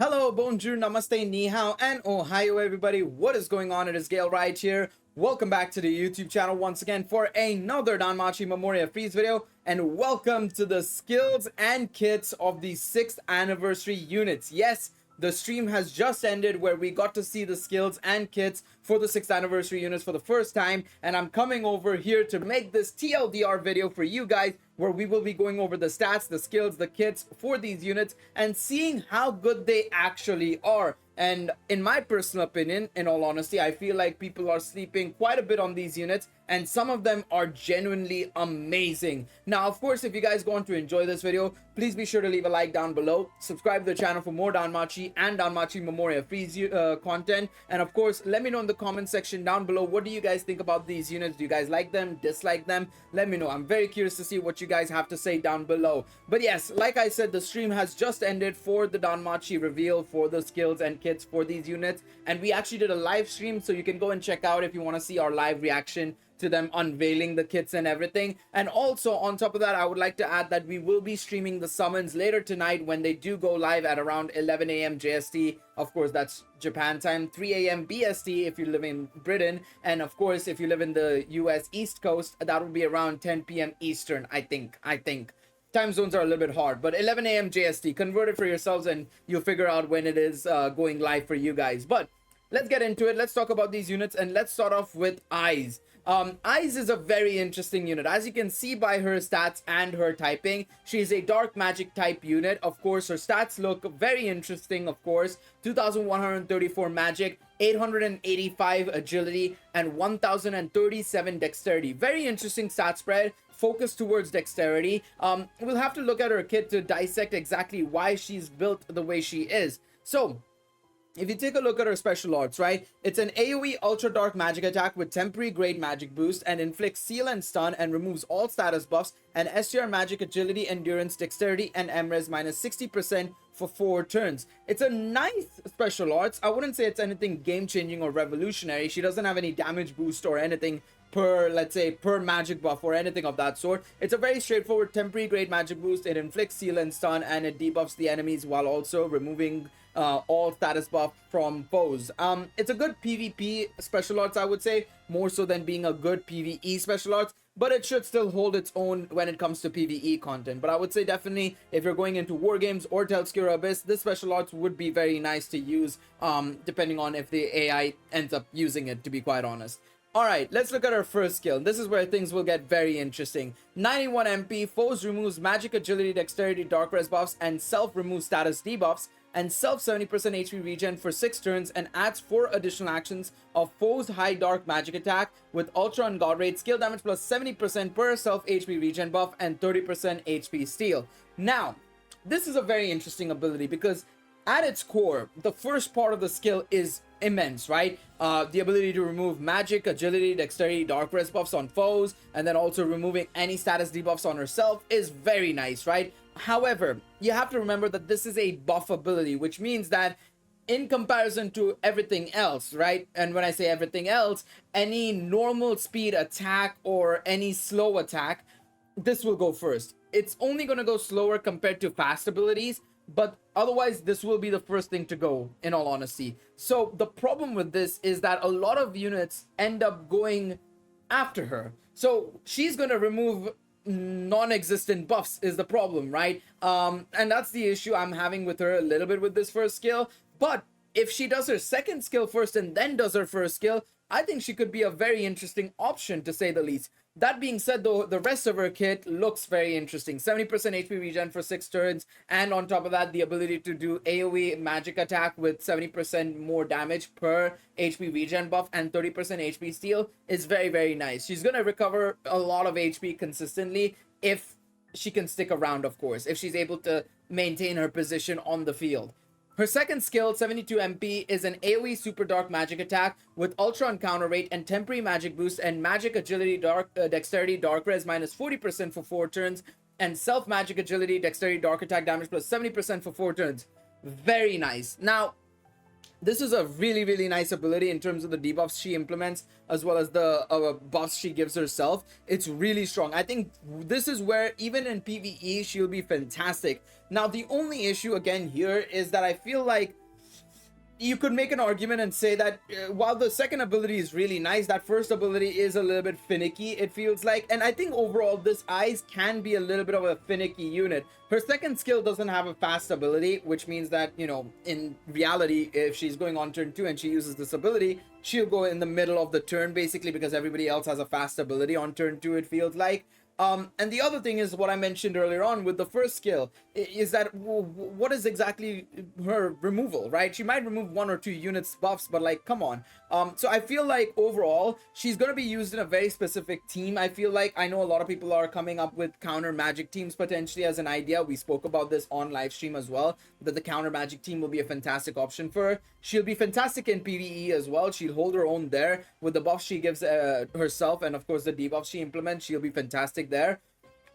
Hello, bonjour, namaste, ni hao, and ohio, everybody. What is going on? It is Galeriot here. Welcome back to the YouTube channel once again for another Danmachi Memoria Freese video, and welcome to the skills and kits of the 6th anniversary units. Yes, the stream has just ended where we got to see the skills and kits for the 6th anniversary units for the first time, and I'm coming over here to make this TLDR video for you guys where we will be going over the stats, the skills, the kits for these units and seeing how good they actually are. And in my personal opinion, in all honesty, I feel like people are sleeping quite a bit on these units, and some of them are genuinely amazing. Now, of course, if you guys want to enjoy this video, please be sure to leave a like down below, subscribe to the channel for more Danmachi and Danmachi Memoria Freese content, and of course, let me know in the comment section down below, what do you guys think about these units? Do you guys like them, dislike them? Let me know. I'm very curious to see what you guys have to say down below. But yes, like I said, the stream has just ended for the Danmachi reveal for the skills and kits for these units, and we actually did a live stream, so you can go and check out if you want to see our live reaction to them unveiling the kits and everything. And also on top of that, I would like to add that we will be streaming the summons later tonight when they do go live at around 11 a.m. JST. Of course, that's Japan time, 3 a.m. BST if you live in Britain, and of course if you live in the US East Coast, that will be around 10 p.m. Eastern. I think time zones are a little bit hard, but 11 a.m. JST, convert it for yourselves and you'll figure out when it is going live for you guys. But let's get into it. Let's talk about these units, and let's start off with Eyes. Eyes is a very interesting unit. As you can see by her stats and her typing, she is a dark magic type unit. Of course, her stats look very interesting. Of course, 2134 magic, 885 agility, and 1037 dexterity. Very interesting stat spread, focused towards dexterity. We'll have to look at her kit to dissect exactly why she's built the way she is. So if you take a look at her special arts, right, it's an AoE ultra dark magic attack with temporary grade magic boost and inflicts seal and stun and removes all status buffs and STR magic agility, endurance, dexterity, and MRes minus 60% for 4 turns. It's a nice special arts. I wouldn't say it's anything game changing or revolutionary. She doesn't have any damage boost or anything per, let's say, per magic buff or anything of that sort. It's a very straightforward temporary grade magic boost. It inflicts seal and stun and it debuffs the enemies while also removing all status buff from foes. It's a good PvP special arts, I would say, more so than being a good PvE special arts, but it should still hold its own when it comes to PvE content. But I would say definitely if you're going into war games or Telskira Abyss, this special arts would be very nice to use, depending on if the AI ends up using it, to be quite honest. Alright, let's look at our first skill. This is where things will get very interesting. 91 MP, foes removes magic, agility, dexterity, dark res buffs, and self removes status debuffs, and self 70% HP regen for 6 turns, and adds 4 additional actions of foes high dark magic attack with ultra and god rate, skill damage plus 70% per self HP regen buff, and 30% HP steal. Now, this is a very interesting ability because at its core, the first part of the skill is immense, right? The ability to remove magic, agility, dexterity, dark res buffs on foes, and then also removing any status debuffs on herself is very nice, right? However, you have to remember that this is a buff ability, which means that in comparison to everything else, right? And when I say everything else, any normal speed attack or any slow attack, this will go first. It's only going to go slower compared to fast abilities, but otherwise this will be the first thing to go, in all honesty. So the problem with this is that a lot of units end up going after her, so she's going to remove non-existent buffs is the problem, right? And that's the issue I'm having with her a little bit with this first skill. But if she does her second skill first and then does her first skill, I think she could be a very interesting option, to say the least. That being said, though, the rest of her kit looks very interesting. 70% HP regen for 6 turns, and on top of that, the ability to do AoE magic attack with 70% more damage per HP regen buff and 30% HP steal is very, very nice. She's going to recover a lot of HP consistently if she can stick around, of course, if she's able to maintain her position on the field. Her second skill, 72 MP, is an AoE super dark magic attack with ultra on counter rate and temporary magic boost and magic agility, dark dexterity, dark res minus 40% for 4 turns, and self magic agility, dexterity, dark attack damage plus 70% for 4 turns. Very nice. Now, This is a really nice ability in terms of the debuffs she implements, as well as the buffs she gives herself. It's really strong. I think this is where even in PvE she'll be fantastic. Now the only issue again here is that I feel like you could make an argument and say that while the second ability is really nice, that first ability is a little bit finicky, it feels like. And I think overall this Eyes can be a little bit of a finicky unit. Her second skill doesn't have a fast ability, which means that, you know, in reality, if she's going on turn 2 and she uses this ability, she'll go in the middle of the turn basically, because everybody else has a fast ability on turn 2, it feels like. And the other thing is what I mentioned earlier on with the first skill, is that what is exactly her removal, right? She might remove 1 or 2 units buffs, but like, come on. So I feel like overall she's going to be used in a very specific team. I feel like, I know a lot of people are coming up with counter magic teams potentially as an idea. We spoke about this on live stream as well, that the counter magic team will be a fantastic option for her. She'll be fantastic in PvE as well. She'll hold her own there with the buffs she gives herself, and of course the debuffs she implements. She'll be fantastic there.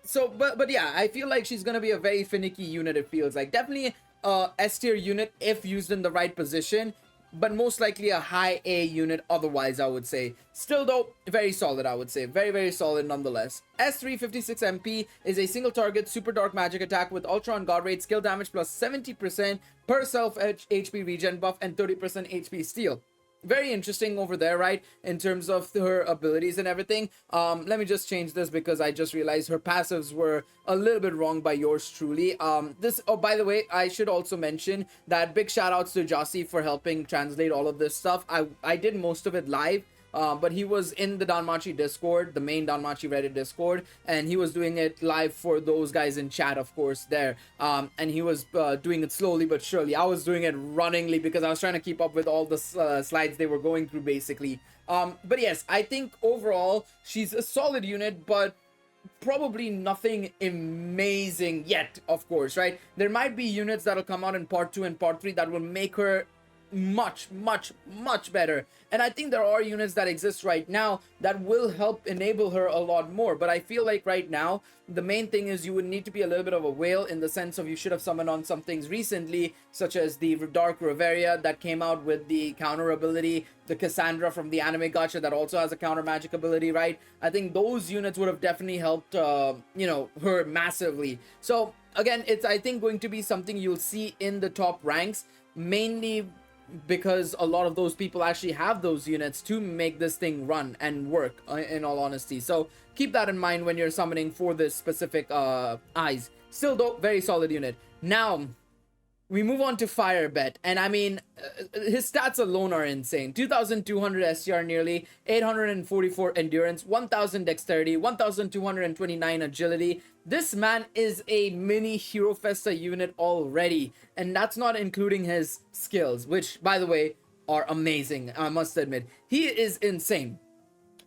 So but yeah, I feel like she's gonna be a very finicky unit. It feels like definitely S tier unit if used in the right position, but most likely a high A unit otherwise, I would say. Still though, very solid, I would say. Very solid nonetheless. S356 MP is a single target super dark magic attack with Ultra on God Rate, skill damage plus 70% per self HP regen buff and 30% HP steal. Very interesting over there, right, in terms of her abilities and everything. Let me just change this because I just realized her passives were a little bit wrong by yours truly. Oh, by the way, I should also mention that big shout outs to Jossie for helping translate all of this stuff. I did most of it live. But he was in the Danmachi Discord, the main Danmachi Reddit Discord, and he was doing it live for those guys in chat, of course, there. And he was doing it slowly but surely. I was doing it runningly because I was trying to keep up with all the slides they were going through, basically. But yes, I think overall, she's a solid unit, but probably nothing amazing yet, of course, right? There might be units that'll come out in part 2 and part 3 that will make her much better, and I think there are units that exist right now that will help enable her a lot more. But I feel like right now the main thing is you would need to be a little bit of a whale, in the sense of you should have summoned on some things recently, such as the Dark Reveria that came out with the counter ability, the Cassandra from the anime gacha that also has a counter magic ability, right? I think those units would have definitely helped you know, her massively. So again, it's, I think, going to be something you'll see in the top ranks, mainly because a lot of those people actually have those units to make this thing run and work, in all honesty. So keep that in mind when you're summoning for this specific Eyes. Still though, very solid unit. Now we move on to Firebet, and I mean, his stats alone are insane. 2200 SCR nearly, 844 endurance, 1000 dexterity, 1229 agility. This man is a mini Hero Festa unit already, and that's not including his skills, which, by the way, are amazing, I must admit. He is insane.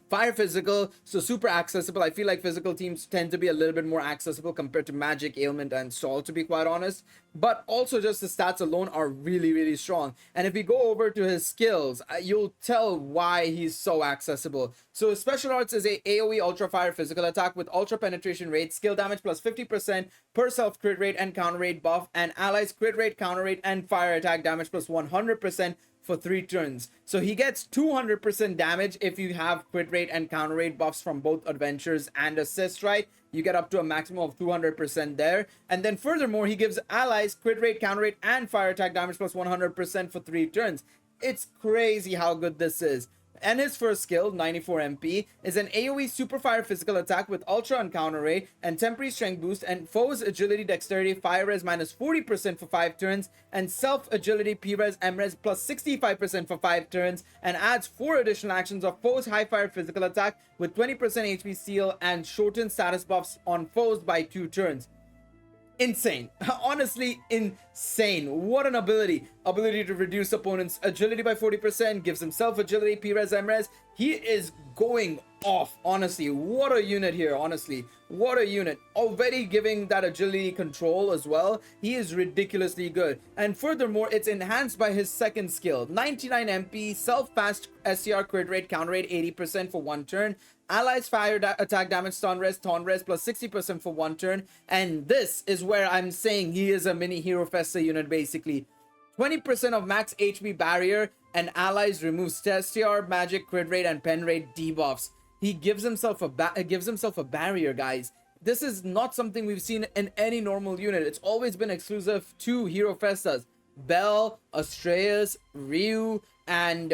Fire physical, so super accessible. I feel like physical teams tend to be a little bit more accessible compared to magic, ailment, and Sol, to be quite honest. But also just the stats alone are really strong. And if we go over to his skills, you'll tell why he's so accessible. So his special arts is a AoE ultra fire physical attack with ultra penetration rate, skill damage plus 50% per self crit rate and counter rate buff, and allies crit rate, counter rate, and fire attack damage plus 100% for 3 turns. So he gets 200% damage if you have crit rate and counter rate buffs from both adventures and assists, right? You get up to a maximum of 200% there. And then furthermore, he gives allies crit rate, counter rate, and fire attack damage plus 100% for 3 turns. It's crazy how good this is. And his first skill, 94 MP, is an AoE super fire physical attack with ultra and counter rate and temporary strength boost, and foes agility dexterity fire res minus 40% for 5 turns, and self agility P-res M-res plus 65% for 5 turns, and adds 4 additional actions of foes high fire physical attack with 20% HP steal and shorten status buffs on foes by 2 turns. Insane. Honestly, insane. What an ability. Ability to reduce opponents' agility by 40%, gives himself agility, P-res, M-res. He is going off, honestly. What a unit here, honestly. What a unit. Already giving that agility control as well. He is ridiculously good. And furthermore, it's enhanced by his second skill. 99 MP, self-fast SCR crit rate, counter rate 80% for 1 turn. Allies fire attack damage, stun res, taunt res plus 60% for 1 turn. And this is where I'm saying he is a mini Hero Festa unit, basically. 20% of max HP barrier, and allies removes STR, magic, crit rate, and pen rate debuffs. He gives himself a barrier, guys. This is not something we've seen in any normal unit. It's always been exclusive to Hero Festas. Bell, Astreus, Ryu, and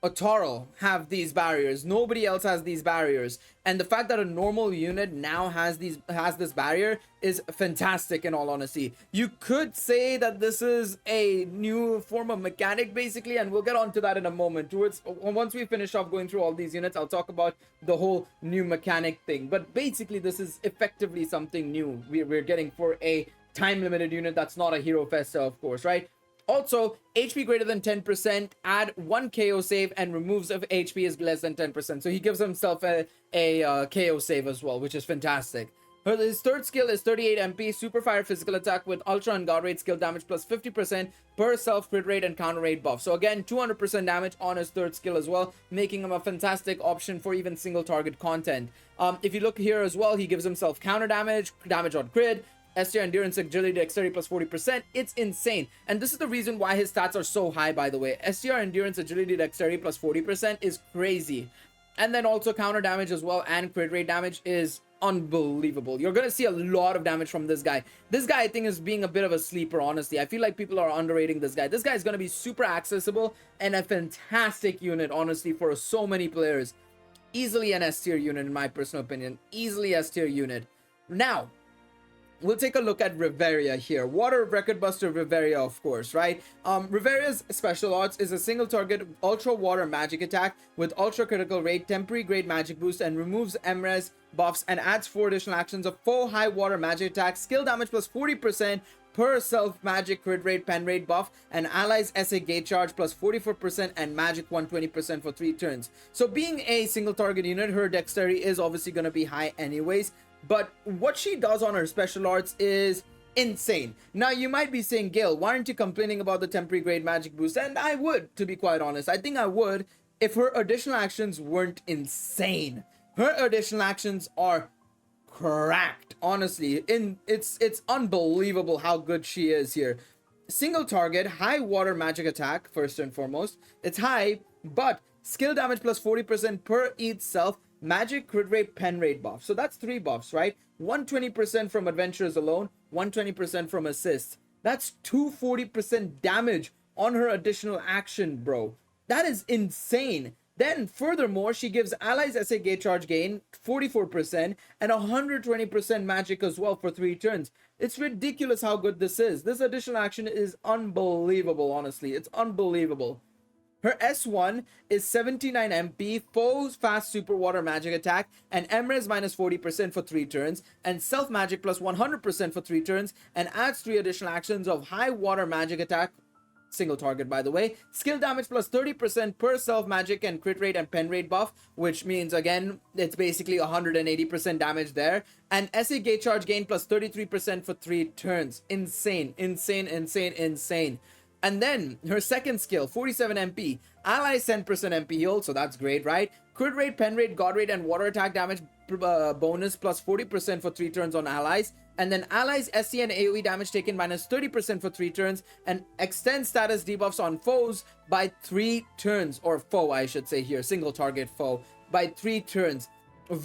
Otaro have these barriers. Nobody else has these barriers, and the fact that a normal unit now has this barrier is fantastic. In all honesty, you could say that this is a new form of mechanic basically, and we'll get onto that in a moment. Once we finish off going through all these units, I'll talk about the whole new mechanic thing. But basically, this is effectively something new we're getting for a time limited unit that's not a Hero Festa, of course, right? Also, HP greater than 10%, add 1 KO save, and removes if HP is less than 10%. So he gives himself a KO save as well, which is fantastic. His third skill is 38 MP, Super Fire physical attack with Ultra and God rate skill damage plus 50% per self crit rate and counter rate buff. So again, 200% damage on his third skill as well, making him a fantastic option for even single target content. If you look here as well, he gives himself counter damage, damage on crit, STR, endurance, agility, dexterity plus 40%. It's insane. And this is the reason why his stats are so high, by the way. STR, endurance, agility, dexterity plus 40% is crazy. And then also counter damage as well, and crit rate damage is unbelievable. You're gonna see a lot of damage from this guy. This guy, I think, is being a bit of a sleeper, honestly. I feel like people are underrating this guy. This guy is gonna be super accessible and a fantastic unit, honestly, for so many players. Easily an S tier unit, in my personal opinion. Easily S tier unit. Now, we'll take a look at Riveria here. Water Record Buster Riveria, of course, right? Riveria's special odds is a single target ultra water magic attack with ultra critical rate, temporary grade magic boost, and removes MRES buffs and adds 4 additional actions of 4 high water magic attacks, skill damage plus 40% per self magic crit rate pen rate buff, and allies SA gate charge plus 44% and magic 120% for 3 turns. So being a single target unit, her dexterity is obviously going to be high anyways. But what she does on her special arts is insane. Now, you might be saying, Gale, why aren't you complaining about the temporary grade magic boost? And I would, to be quite honest. I think I would if her additional actions weren't insane. Her additional actions are cracked, honestly. It's unbelievable how good she is here. Single target, high water magic attack, first and foremost. It's high, but skill damage plus 40% per each self, magic crit rate pen rate buff. So that's 3 buffs, right? 120% from adventures alone, 120% from assists. That's 240% damage on her additional action, bro. That is insane. Then furthermore, she gives allies SA gate charge gain 44% and 120% magic as well for 3 turns. It's ridiculous how good this is. This additional action is unbelievable, honestly. It's unbelievable. Her S1 is 79 MP, foes fast super water magic attack, and MRES minus 40% for 3 turns, and self magic plus 100% for 3 turns, and adds 3 additional actions of high water magic attack, single target by the way, skill damage plus 30% per self magic and crit rate and pen rate buff, which means again it's basically 180% damage there, and SA gate charge gain plus 33% for 3 turns. Insane, insane, insane, insane. And then her second skill, 47 MP, allies 10% MP heal, so that's great, right? Crit rate, pen rate, god rate, and water attack damage bonus plus 40% for 3 turns on allies. And then allies SC and AoE damage taken minus 30% for 3 turns, and extend status debuffs on foes by 3 turns, or foe I should say here, single target foe, by 3 turns.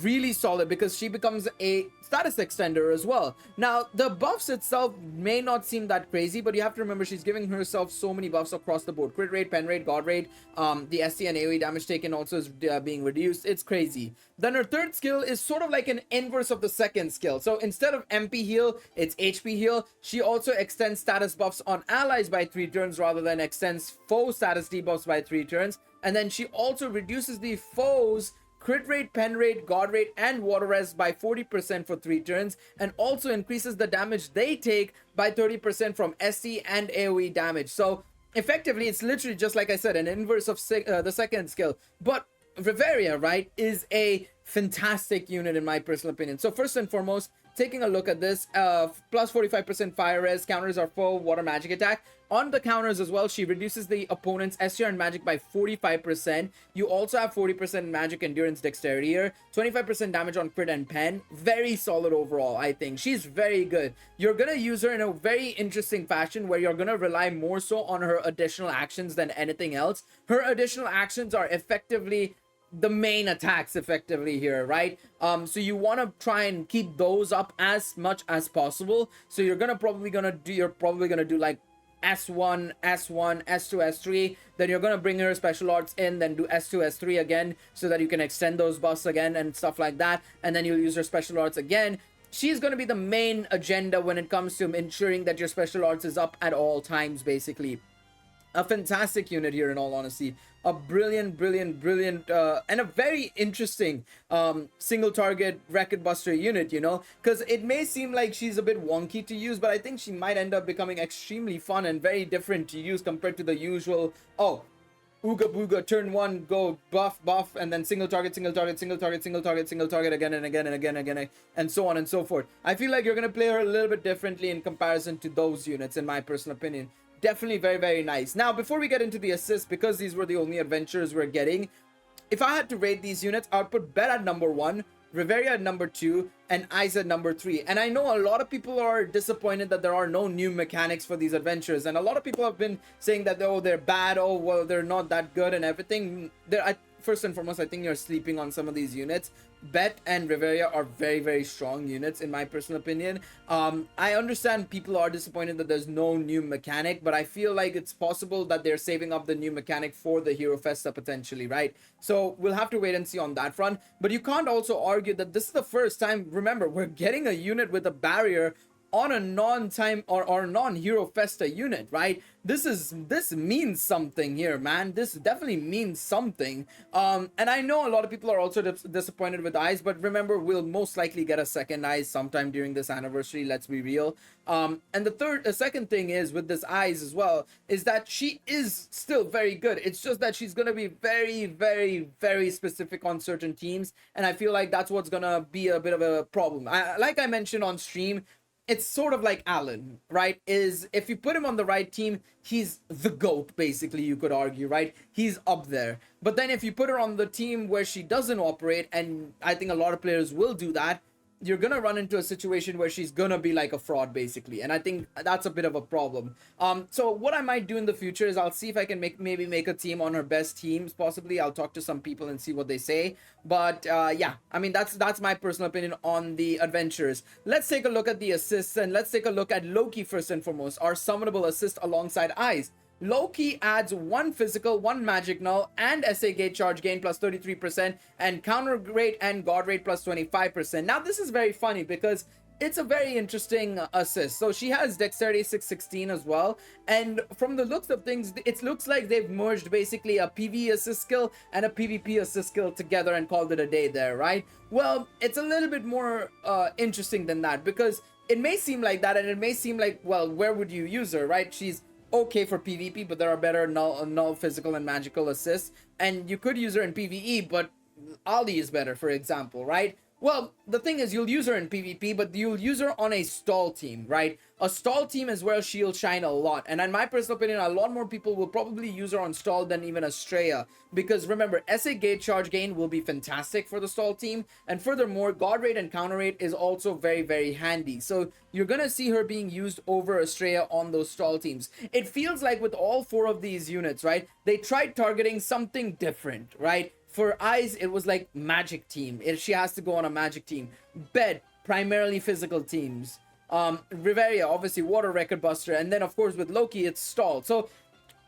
Really solid, because she becomes a status extender as well. Now, the buffs itself may not seem that crazy, but you have to remember she's giving herself so many buffs across the board. Crit rate, pen rate, god rate, the SC and AoE damage taken also is being reduced. It's crazy. Then her third skill is sort of like an inverse of the second skill. So instead of MP heal, it's HP heal. She also extends status buffs on allies by 3 turns rather than extends foe status debuffs by 3 turns. And then she also reduces the foes crit rate, pen rate, god rate, and water res by 40% for 3 turns, and also increases the damage they take by 30% from SC and AoE damage. So effectively, it's literally just like I said, an inverse of the second skill. But Riveria, right, is a fantastic unit in my personal opinion. So first and foremost, taking a look at this, plus 45% fire res, counters are full water magic attack. On the counters as well, she reduces the opponent's STR and magic by 45%. You also have 40% magic endurance dexterity here, 25% damage on crit and pen. Very solid overall, I think. She's very good. You're gonna use her in a very interesting fashion where you're gonna rely more so on her additional actions than anything else. Her additional actions are effectively the main attacks effectively here, right? So you want to try and keep those up as much as possible. So you're probably gonna do like S1, S1, S2, S3. Then you're gonna bring her special arts in, then do S2, S3 again, so that you can extend those buffs again and stuff like that. And then you'll use her special arts again. She's going to be the main agenda when it comes to ensuring that your special arts is up at all times, basically. A fantastic unit here, in all honesty. A brilliant, and a very interesting single target record buster unit, you know, because it may seem like she's a bit wonky to use, but I think she might end up becoming extremely fun and very different to use compared to the usual, oh, ooga booga, turn one, go buff, and then single target, single target, single target, single target, single target again and again and again and again, and so on and so forth. I feel like you're going to play her a little bit differently in comparison to those units, in my personal opinion. Definitely very nice. Now, before we get into the assists, because these were the only adventures we're getting, if I had to rate these units, I would put Bet at number 1, Reveria at number 2, and Eyes at number 3. And I know a lot of people are disappointed that there are no new mechanics for these adventures, and a lot of people have been saying that, oh, they're bad, oh, well, they're not that good and everything. First and foremost, I think you're sleeping on some of these units. Bet and Reveria are very strong units, in my personal opinion. I understand people are disappointed that there's no new mechanic, but I feel like it's possible that they're saving up the new mechanic for the Hero Festa potentially, right? So we'll have to wait and see on that front. But you can't also argue that this is the first time, remember, we're getting a unit with a barrier on a non-time or non-Hero Festa unit, right? This means something here, man. This definitely means something. And I know a lot of people are also disappointed with Eyes, but remember, we'll most likely get a second Eyes sometime during this anniversary, let's be real. And the second thing is with this Eyes as well, is that she is still very good. It's just that she's gonna be very specific on certain teams, and I feel like that's what's gonna be a bit of a problem. Like I mentioned on stream, it's sort of like Allen, right? Is if you put him on the right team, he's the GOAT, basically, you could argue, right? He's up there. But then if you put her on the team where she doesn't operate, and I think a lot of players will do that, you're gonna run into a situation where she's gonna be like a fraud, basically, and I think that's a bit of a problem. So what I might do in the future is I'll see if I can maybe make a team on her best teams. Possibly I'll talk to some people and see what they say. But yeah, I mean, that's my personal opinion on the adventures. Let's take a look at the assists, and let's take a look at Loki first and foremost, our summonable assist alongside Eyes. Loki adds 1 physical, 1 magic null, and SA gate charge gain plus 33%, and counter rate and guard rate plus 25%. Now, this is very funny because it's a very interesting assist. So she has dexterity 616 as well, and from the looks of things, it looks like they've merged basically a PvE assist skill and a PvP assist skill together and called it a day there, right? Well, it's a little bit more interesting than that, because it may seem like that, and it may seem like, well, where would you use her, right? She's okay for PvP, but there are better null physical and magical assists, and you could use her in PvE, but Ali is better, for example, right? Well, the thing is, you'll use her in PvP, but you'll use her on a stall team, right? A stall team is where she'll shine a lot, and in my personal opinion, a lot more people will probably use her on stall than even Estrella, because remember, SA gate charge gain will be fantastic for the stall team, and furthermore, guard rate and counter rate is also very handy. So you're gonna see her being used over Estrella on those stall teams. It feels like with all 4 of these units, right, they tried targeting something different, right? For Eyes, it was like magic team. She has to go on a magic team. Bet, primarily physical teams. Reveria, obviously water record buster, and then of course with Loki, it's stall. So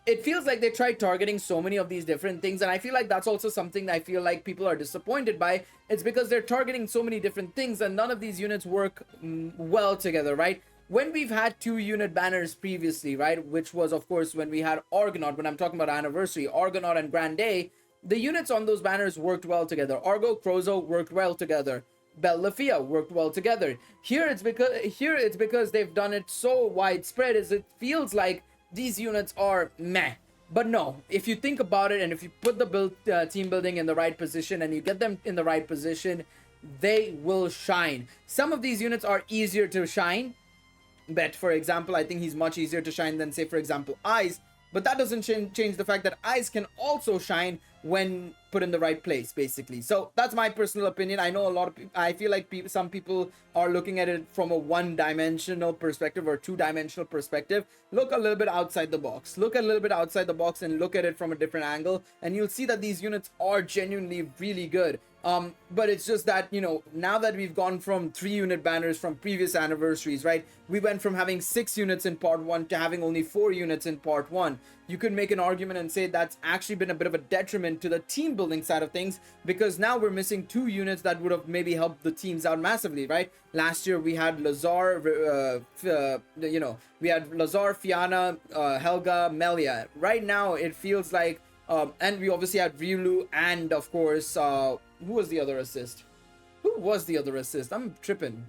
it feels like they tried targeting so many of these different things, and I feel like that's also something that I feel like people are disappointed by. It's because they're targeting so many different things, and none of these units work well together, right? When we've had 2 unit banners previously, right, which was of course when we had Argonaut, when I'm talking about anniversary, Argonaut and Grand Day, the units on those banners worked well together. Argo, Crozo worked well together. Bellafia worked well together. Here it's because they've done it so widespread, as it feels like these units are meh. But no, if you think about it, and if you put the team building in the right position, and you get them in the right position, they will shine. Some of these units are easier to shine. Bet, for example, I think he's much easier to shine than, say, for example, Eyes. But that doesn't change the fact that Eyes can also shine when put in the right place, basically. So that's my personal opinion. I know a lot of people, I feel like some people are looking at it from a one-dimensional perspective or two-dimensional perspective. Look a little bit outside the box. Look a little bit outside the box and look at it from a different angle, and you'll see that these units are genuinely really good. But it's just that, you know, now that we've gone from 3-unit banners from previous anniversaries, right? We went from having 6 units in part 1 to having only 4 units in part 1. You could make an argument and say that's actually been a bit of a detriment to the team building side of things, because now we're missing 2 units that would have maybe helped the teams out massively, right? Last year we had Lazar, we had Lazar, Fianna, Helga, Melia. Right now it feels like, and we obviously had Ryulu, and of course, who was the other assist? I'm tripping.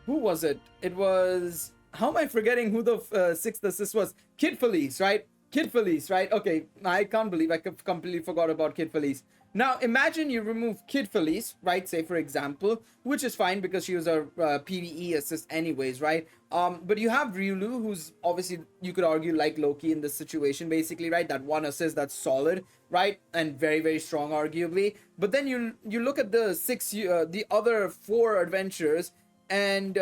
Who was it? It was... How am I forgetting who the 6th assist was? Kid Felice, right? Okay, I can't believe I completely forgot about Kid Felice. Now, imagine you remove Kid Felice, right? Say, for example, which is fine because she was a PvE assist anyways, right? But you have Ryulu, who's obviously, you could argue, like Loki in this situation, basically, right? That one assist that's solid, right? And very, very strong, arguably. But then you look at the other 4 adventures, and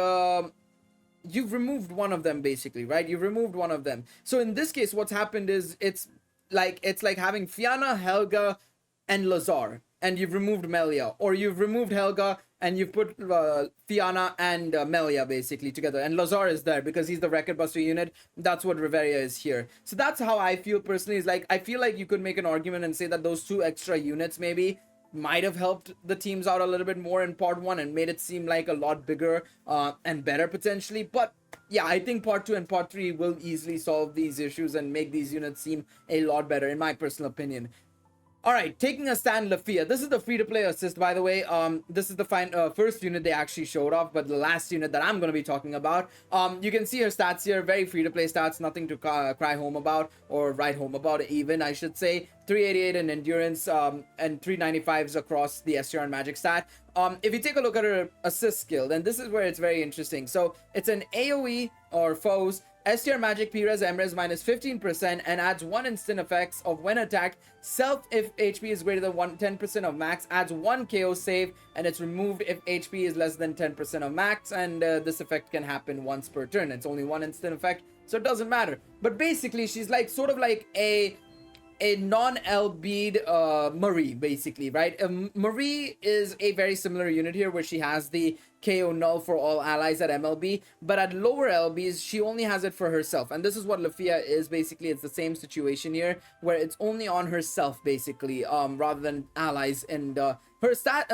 you've removed one of them, basically, right? You've removed one of them. So in this case, what's happened is it's like having Fianna, Helga, and Lazar, and you've removed Melia, or you've removed Helga and you've put Fianna and Melia basically together, and Lazar is there because he's the Record Buster unit. That's what Reveria is here. So that's how I feel personally. Is like, I feel like you could make an argument and say that those 2 extra units maybe might have helped the teams out a little bit more in part 1 and made it seem like a lot bigger and better potentially. But yeah, I think part 2 and part 3 will easily solve these issues and make these units seem a lot better, in my personal opinion. All right, taking a stand, Lafia. This is the free-to-play assist, by the way. This is the first unit they actually showed off, but the last unit that I'm going to be talking about. You can see her stats here, very free-to-play stats, nothing to cry home about, or write home about even, I should say. 388 in endurance, and 395s across the STR and magic stat. If you take a look at her assist skill, then this is where it's very interesting. So it's an AoE, or foes, STR magic P-res M-res minus 15%, and adds 1 instant effects of when attacked. Self if HP is greater than 10% of max, adds 1 KO save, and it's removed if HP is less than 10% of max, and this effect can happen once per turn. It's only 1 instant effect, so it doesn't matter. But basically, she's like sort of like a non-LB'd Marie, basically, right? Marie is a very similar unit here, where she has the KO null for all allies at MLB, but at lower LBs, she only has it for herself. And this is what Lafia is, basically. It's the same situation here, where it's only on herself, basically, rather than allies. And her stat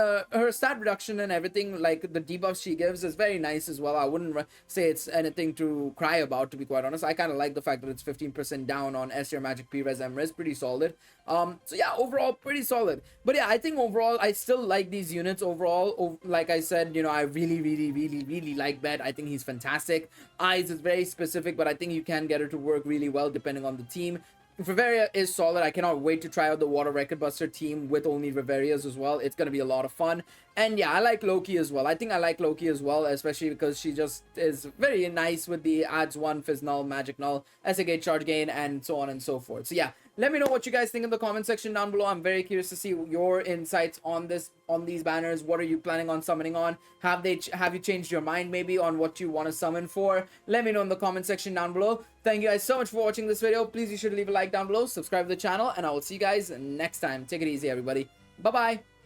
reduction and everything, like the debuffs she gives, is very nice as well. I wouldn't say it's anything to cry about, to be quite honest. I kind of like the fact that it's 15% down on STR Magic P-res M-res, pretty solid. So yeah, overall pretty solid. But yeah, I think overall I still like these units overall. Like I said, you know, I really like Bet. I think he's fantastic. Eyes is very specific, but I think you can get her to work really well depending on the team. Reveria is solid. I cannot wait to try out the Water Record Buster team with only Reverias as well. It's going to be a lot of fun. And yeah, I like Loki as well. I think I like Loki as well, especially because she just is very nice with the adds 1 Fizz Null, Magic Null, SAK Charge Gain, and so on and so forth. So yeah, let me know what you guys think in the comment section down below. I'm very curious to see your insights on these banners. What are you planning on summoning on? Have you changed your mind maybe on what you want to summon for? Let me know in the comment section down below. Thank you guys so much for watching this video. Please be sure to leave a like down below, subscribe to the channel, and I will see you guys next time. Take it easy, everybody. Bye-bye.